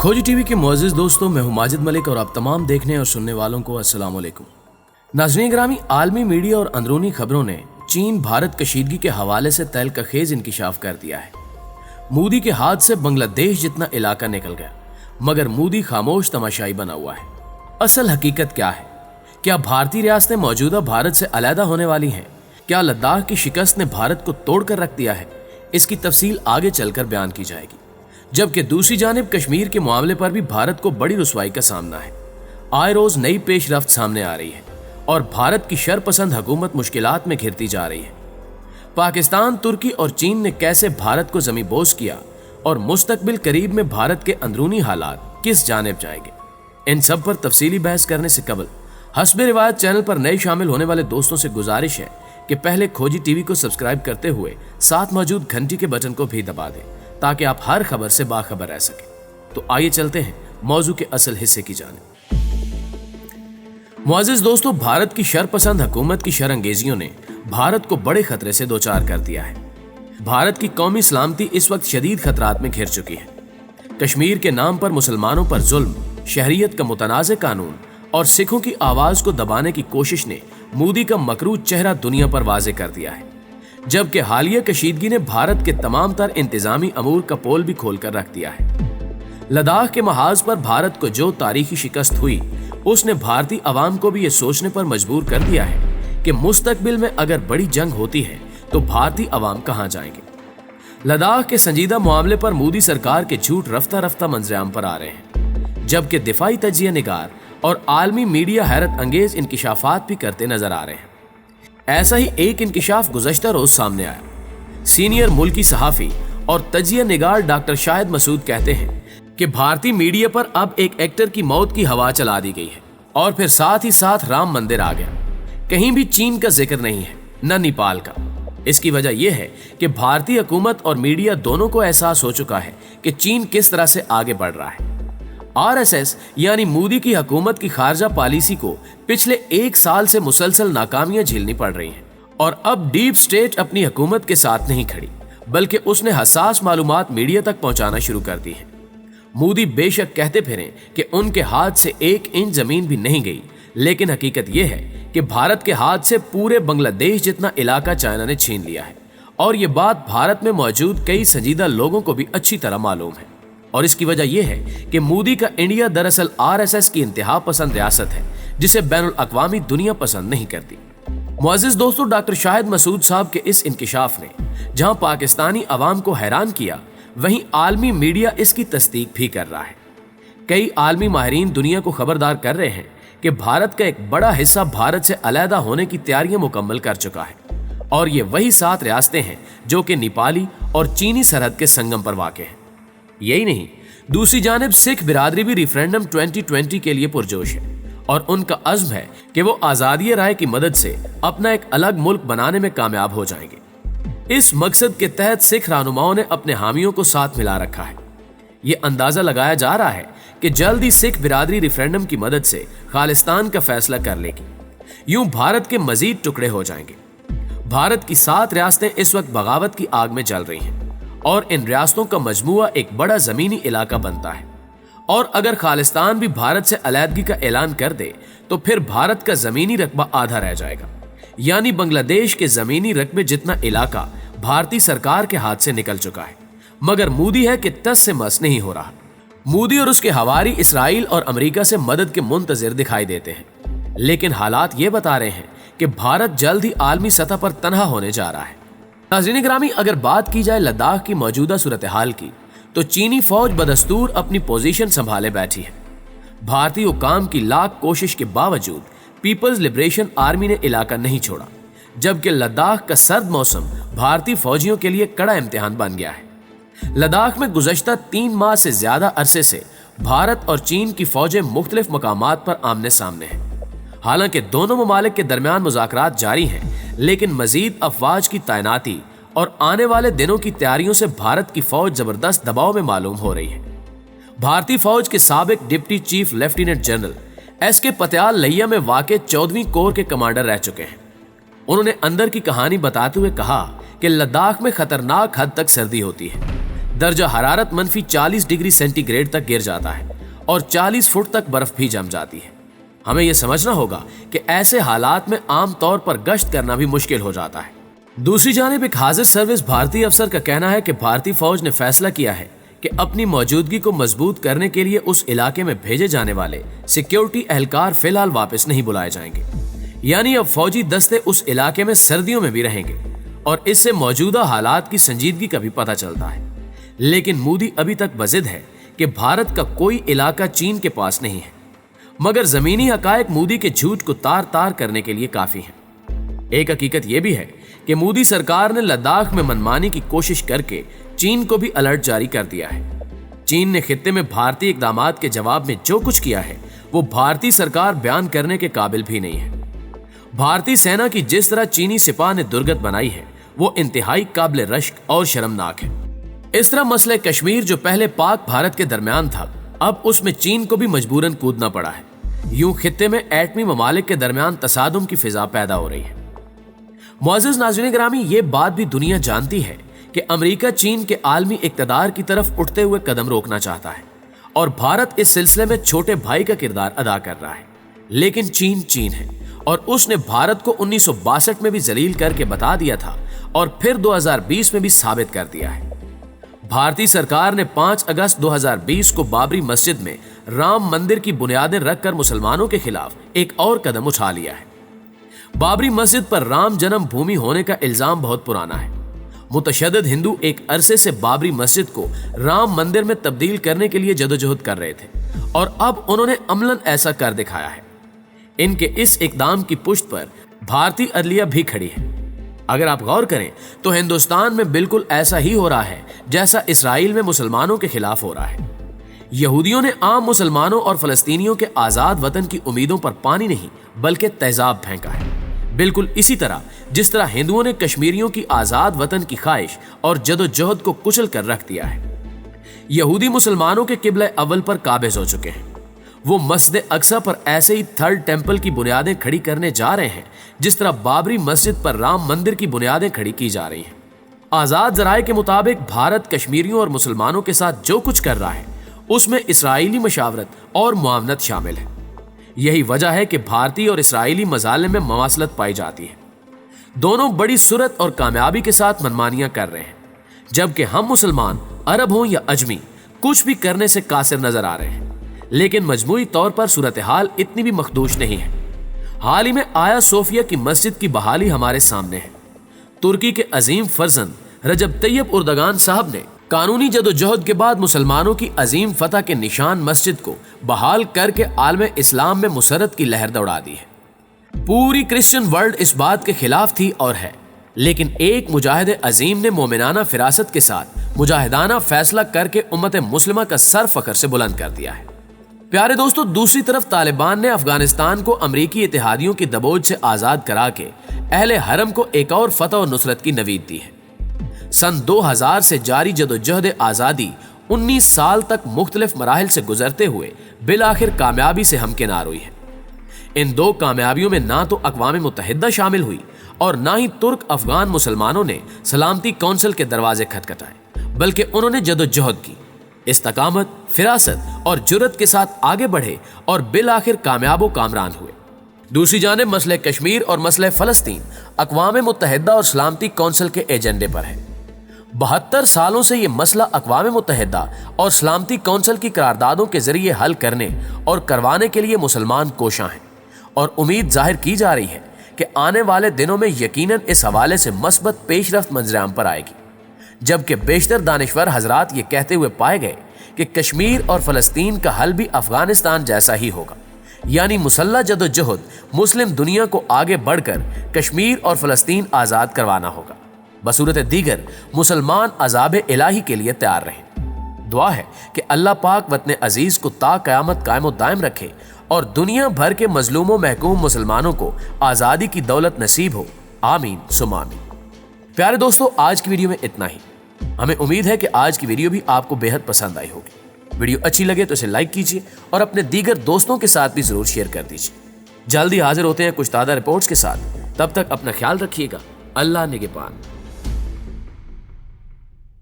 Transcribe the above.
खोजी टीवी के मुअज़्ज़िज़ दोस्तों, मैं हूं माजिद मलिक और आप तमाम देखने और सुनने वालों को अस्सलाम वालेकुम। नाज़रीन ग्रामी, आलमी मीडिया और अंदरूनी खबरों ने चीन भारत कशीदगी के हवाले से तहलकखेज़ इंकिशाफ कर दिया है। मोदी के हाथ से बांग्लादेश जितना इलाका निकल गया, मगर मोदी खामोश तमाशाई बना हुआ है। असल हकीकत क्या है? क्या भारतीय रियासतें मौजूदा भारत से अलहदा होने वाली हैं? क्या लद्दाख की शिकस्त ने भारत को तोड़ कर रख दिया है? इसकी तफसील आगे चलकर बयान की जाएगी। जबकि दूसरी जानिब कश्मीर के मामले पर भी भारत को बड़ी रुसवाई का सामना है। आए रोज नई पेशरफ्त सामने आ रही है और भारत की शरपसंद हुकूमत मुश्किलात में घिरती जा रही है। पाकिस्तान, तुर्की और चीन ने कैसे भारत को ज़मींबोस किया और मुस्तकबिल करीब में भारत के अंदरूनी हालात किस जानिब जाएंगे, इन सब पर तफसीली बहस करने से कबल हस्बे रिवायत चैनल पर नए शामिल होने वाले दोस्तों से गुजारिश है कि पहले खोजी टीवी को सब्सक्राइब करते हुए साथ मौजूद घंटी के बटन को भी दबा दें ताकि आप हर खबर से बाखबर रह सकें। तो आइए चलते हैं मौजू के असल हिस्से की जानिब। मुअज़्ज़िज़ दोस्तों, भारत की शरपसंद हुकूमत की शरअंगेजियों ने भारत को बड़े खतरे से दोचार कर दिया है। भारत की कौमी सलामती इस वक्त शदीद खतरात में घिर चुकी है। कश्मीर के नाम पर मुसलमानों पर जुल्म, शहरियत का मुतनाज़ कानून और सिखों की आवाज को दबाने की कोशिश ने मोदी का मकरूज चेहरा दुनिया पर वाज़े कर दिया है। जबकि हालिया कशीदगी ने भारत के तमाम तर इंतजामी अमूर का पोल भी खोल कर रख दिया है। लद्दाख के महाज पर भारत को जो तारीखी शिकस्त हुई, उसने भारतीय अवाम को भी ये सोचने पर मजबूर कर दिया है कि मुस्तकबिल में अगर बड़ी जंग होती है तो भारतीय अवाम कहां जाएंगे। लद्दाख के संजीदा मामले पर मोदी सरकार के झूठ रफ्ता रफ्ता मंजराम पर आ रहे हैं, जबकि दिफाई तजिया निगार और आलमी मीडिया हैरत अंगेज इंकिशाफात भी करते नजर आ रहे हैं। ऐसा ही एक इंकिशाफ गुज़श्ता रोज सामने आया। सीनियर मुल्की सहाफ़ी और तजिया निगार डॉक्टर शाहिद मसूद कहते हैं कि भारतीय मीडिया पर अब एक एक्टर की मौत की हवा चला दी गई है और फिर साथ ही साथ राम मंदिर आ गया। कहीं भी चीन का जिक्र नहीं है, न नेपाल का। इसकी वजह यह है कि भारतीय हुकूमत और मीडिया दोनों को एहसास हो चुका है कि चीन किस तरह से आगे बढ़ रहा है। आरएसएस यानी मोदी की हुकूमत की खारजा पॉलिसी को पिछले एक साल से मुसलसल नाकामियां झेलनी पड़ रही हैं और अब डीप स्टेट अपनी हुकूमत के साथ नहीं खड़ी, बल्कि उसने हसास मालूमात मीडिया तक पहुंचाना शुरू कर दी है। मोदी बेशक कहते फिरें कि उनके हाथ से एक इंच जमीन भी नहीं गई, लेकिन हकीकत यह है कि भारत के हाथ से पूरे बांग्लादेश जितना इलाका चाइना ने छीन लिया है और ये बात भारत में मौजूद कई संजीदा लोगों को भी अच्छी तरह मालूम है। और इसकी वजह यह है कि मोदी का इंडिया दरअसल आरएसएस की इंतहा पसंद रियासत है जिसे बैनुल अक़वामी दुनिया पसंद नहीं करती। मुअज़्ज़िज़ दोस्तों, डॉक्टर शाहिद मसूद साहब के इस इंकिशाफ ने जहां पाकिस्तानी अवाम को हैरान किया, वहीं आलमी मीडिया इसकी तस्दीक भी कर रहा है। कई आलमी माहिरीन दुनिया को खबरदार कर रहे हैं कि भारत का एक बड़ा हिस्सा भारत से अलहदा होने की तैयारियां मुकम्मल कर चुका है और ये वही 7 रियासतें हैं जो कि नेपाली और चीनी सरहद के संगम पर वाक़ हैं। यही नहीं, दूसरी जानिब सिख बिरादरी भी रेफरेंडम 2020 के लिए पुरजोश है और उनका अज़्म है कि वो आज़ादी राय की मदद से अपना एक अलग मुल्क बनाने में कामयाब हो जाएंगे। इस मकसद के तहत सिख रहनुमाओं ने अपने हामियों को साथ मिला रखा है। ये अंदाजा लगाया जा रहा है कि जल्द ही सिख बिरादरी रेफरेंडम की मदद से खालिस्तान का फैसला कर लेगी। यूं भारत के मजीद टुकड़े हो जाएंगे। भारत की 7 रियासतें इस वक्त बगावत की आग में जल रही हैं और इन रियासतों का मजमुआ एक बड़ा जमीनी इलाका बनता है। और अगर खालिस्तान भी भारत से अलहदगी का ऐलान कर दे तो फिर भारत का जमीनी रकबा आधा रह जाएगा, यानी बांग्लादेश के जमीनी रकबे जितना इलाका भारतीय सरकार के हाथ से निकल चुका है। मगर मोदी है कि तस से मस नहीं हो रहा। मोदी और उसके हवारी इसराइल और अमेरिका से मदद के मुंतजिर दिखाई देते हैं, लेकिन हालात ये बता रहे हैं कि भारत जल्द ही आलमी सतह पर तनहा होने जा रहा है। नाज़रीन ग्रामी, अगर बात की जाए लद्दाख की मौजूदा सूरत हाल की, तो चीनी फौज बदस्तूर अपनी पोजीशन संभाले बैठी है। भारतीय हुकाम की लाख कोशिश के बावजूद पीपल्स लिबरेशन आर्मी ने इलाका नहीं छोड़ा, जबकि लद्दाख का सर्द मौसम भारतीय फौजियों के लिए कड़ा इम्तिहान बन गया है। लद्दाख में गुज़श्ता 3 माह से ज्यादा अरसे से भारत और चीन की फौजें मुख्तलिफ मकामात पर आमने सामने हैं। हालांकि दोनों ममालिक के दरमियान मुज़ाकरात जारी हैं, लेकिन मजीद अफवाज की तैनाती और आने वाले दिनों की तैयारियों से भारत की फौज जबरदस्त दबाव में मालूम हो रही है। भारतीय फौज के साबिक deputy chief lieutenant general SK Patial Layyah में वाक़े 14वीं कोर के कमांडर रह चुके हैं। उन्होंने अंदर की कहानी बताते हुए कहा कि लद्दाख में खतरनाक हद तक सर्दी होती है, दर्जा हरारत -40 डिग्री सेंटीग्रेड तक गिर जाता है और 40 फुट तक बर्फ भी जम जाती है। हमें यह समझना होगा कि ऐसे हालात में आम तौर पर गश्त करना भी मुश्किल हो जाता है। दूसरी जानिब एक हाजिर सर्विस भारतीय अफसर का कहना है कि भारतीय फौज ने फैसला किया है कि अपनी मौजूदगी को मजबूत करने के लिए उस इलाके में भेजे जाने वाले सिक्योरिटी एहलकार फिलहाल वापस नहीं बुलाए जाएंगे। यानी अब फौजी दस्ते उस इलाके में सर्दियों में भी रहेंगे और इससे मौजूदा हालात की संजीदगी का भी पता चलता है। लेकिन मोदी अभी तक बजिद है कि भारत का कोई इलाका चीन के पास नहीं है, मगर जमीनी हकायक मोदी के झूठ को तार तार करने के लिए काफी हैं। एक हकीकत यह भी है कि मोदी सरकार ने लद्दाख में मनमानी की कोशिश करके चीन को भी अलर्ट जारी कर दिया है। चीन ने खित्ते में भारतीय इकदामात के जवाब में जो कुछ किया है वो भारतीय सरकार बयान करने के काबिल भी नहीं है। भारतीय सेना की जिस तरह चीनी सिपाह ने दुर्गत बनाई है वो इंतहाई काबिल रश्क और शर्मनाक है। इस तरह मसले कश्मीर जो पहले पाक भारत के दरमियान था, अब उसमें चीन को भी मजबूरन कूदना पड़ा है। यूं खित्ते में एटमी ममालिक के दरमियान तसादुम की फिजा पैदा हो रही है। मुअज़्ज़िज़ नाज़रीन गिरामी, ये बात भी दुनिया जानती है कि अमेरिका चीन के आलमी इक़्तिदार की तरफ उठते हुए कदम रोकना चाहता है और भारत इस सिलसिले में छोटे भाई का किरदार अदा कर रहा है। लेकिन चीन है और उसने भारत को 1962 में भी जलील करके बता दिया था और फिर 2020 में भी साबित कर दिया है। भारतीय सरकार ने 5 अगस्त 2020 को बाबरी मस्जिद में राम मंदिर की बुनियादें रखकर मुसलमानों के खिलाफ एक और कदम उठा लिया है। बाबरी मस्जिद पर राम जन्म भूमि होने का इल्जाम बहुत पुराना है। मुतशद्दिद हिंदू एक अरसे से बाबरी मस्जिद को राम मंदिर में तब्दील करने के लिए जदोजहद कर रहे थे और अब उन्होंने अमलन ऐसा कर दिखाया है। इनके इस इकदाम की पुष्ट पर भारतीय अदलिया भी खड़ी है। अगर आप गौर करें तो हिंदुस्तान में बिल्कुल ऐसा ही हो रहा है जैसा इसराइल में मुसलमानों के खिलाफ हो रहा है। यहूदियों ने आम मुसलमानों और फलस्तीनियों के आजाद वतन की उम्मीदों पर पानी नहीं बल्कि तेजाब फेंका है। बिल्कुल इसी तरह जिस तरह हिंदुओं ने कश्मीरियों की आजाद वतन की ख्वाहिश और जदोजहद को कुचल कर रख दिया है। यहूदी मुसलमानों के किबला अव्वल पर काबिज हो चुके हैं। वो मस्जिद अक्सा पर ऐसे ही थर्ड टेंपल की बुनियादें खड़ी करने जा रहे हैं जिस तरह बाबरी मस्जिद पर राम मंदिर की बुनियादें खड़ी की जा रही हैं। आजाद जराये के मुताबिक भारत कश्मीरियों और मुसलमानों के साथ जो कुछ कर रहा है उसमें इसराइली मशावरत और मुआवनत शामिल है। यही वजह है कि भारतीय और इसराइली मजालिम में मवासलत पाई जाती है। दोनों बड़ी सूरत और कामयाबी के साथ मनमानियां कर रहे हैं, जबकि हम मुसलमान अरब हों या अजमी कुछ भी करने से कासिर नजर आ रहे हैं। लेकिन मजमूई तौर पर सूरत हाल इतनी भी मखदूश नहीं है। हाल ही में आया सोफिया की मस्जिद की बहाली हमारे सामने है। तुर्की के अजीम फर्जंद रजब तैयब उर्दगान साहब ने कानूनी जदोजहद के बाद मुसलमानों की अजीम फतह के निशान मस्जिद को बहाल करके आलम इस्लाम में मुसरत की लहर दौड़ा दी है। पूरी क्रिश्चियन वर्ल्ड इस बात के खिलाफ थी और है, लेकिन एक मुजाहिद अजीम ने मोमिनाना फिरासत के साथ मुजाहिदाना फैसला करके उम्मत मुस्लिमा का सर फखर से बुलंद कर दिया है। प्यारे दोस्तों, दूसरी तरफ तालिबान ने अफगानिस्तान को अमरीकी इत्तेहादियों की दबोच से आजाद करा के अहले हरम को एक और फतह और नुसरत की नवीद दी है। सन 2000 से जारी जदोजहद आजादी 19 साल तक मुख्तलिफ मराहिल से गुजरते हुए बिलाखिर कामयाबी से हमकिनार हुई है। इन दो कामयाबियों में ना तो अक़वाम मुत्तहिदा शामिल हुई और ना ही तुर्क अफगान मुसलमानों ने सलामती कौंसिल के दरवाजे खटखटाए, बल्कि उन्होंने जदोजहद की, इस्तकामत, फिरासत और जुर्रत के साथ आगे बढ़े और बिलाखिर कामयाबो कामरान हुए। दूसरी जानिब मसले कश्मीर और मसले फलस्तीन अक़वाम मुत्तहिदा और सलामती कौंसिल के एजेंडे पर है। 72 सालों से ये मसला अक़वाम मुत्तहिदा और सलामती कौंसिल की करारदादों के जरिए हल करने और करवाने के लिए मुसलमान कोशां हैं और उम्मीद जाहिर की जा रही है कि आने वाले दिनों में यकीनन इस हवाले से मस्बत पेशरफ्त मंजराम पर आएगी। जबकि बेशतर दानिश्वर हजरात ये कहते हुए पाए गए कि कश्मीर और फलस्तीन का हल भी अफगानिस्तान जैसा ही होगा, यानी मुसल्लह जदोजहद मुस्लिम दुनिया को आगे बढ़कर कश्मीर और फलस्तीन आज़ाद करवाना होगा। बसूरत दीगर मुसलमान अज़ाब इलाही के लिए तैयार रहें। दुआ है कि अल्लाह पाक वतन अजीज को ता क़यामत कायम दायम रखे और दुनिया भर के मजलूमों महकूम मुसलमानों को आज़ादी की दौलत नसीब हो। आमीन सुम्मा आमीन। प्यारे दोस्तों, आज की वीडियो में इतना ही। हमें उम्मीद है कि आज की वीडियो भी आपको बेहद पसंद आई होगी। वीडियो अच्छी लगे तो इसे लाइक कीजिए और अपने दीगर दोस्तों के साथ भी जरूर शेयर कर दीजिए। जल्दी हाजिर होते हैं कुछ ताज़ा रिपोर्ट्स के साथ। तब तक अपना ख्याल रखिएगा। अल्लाह निगहबान।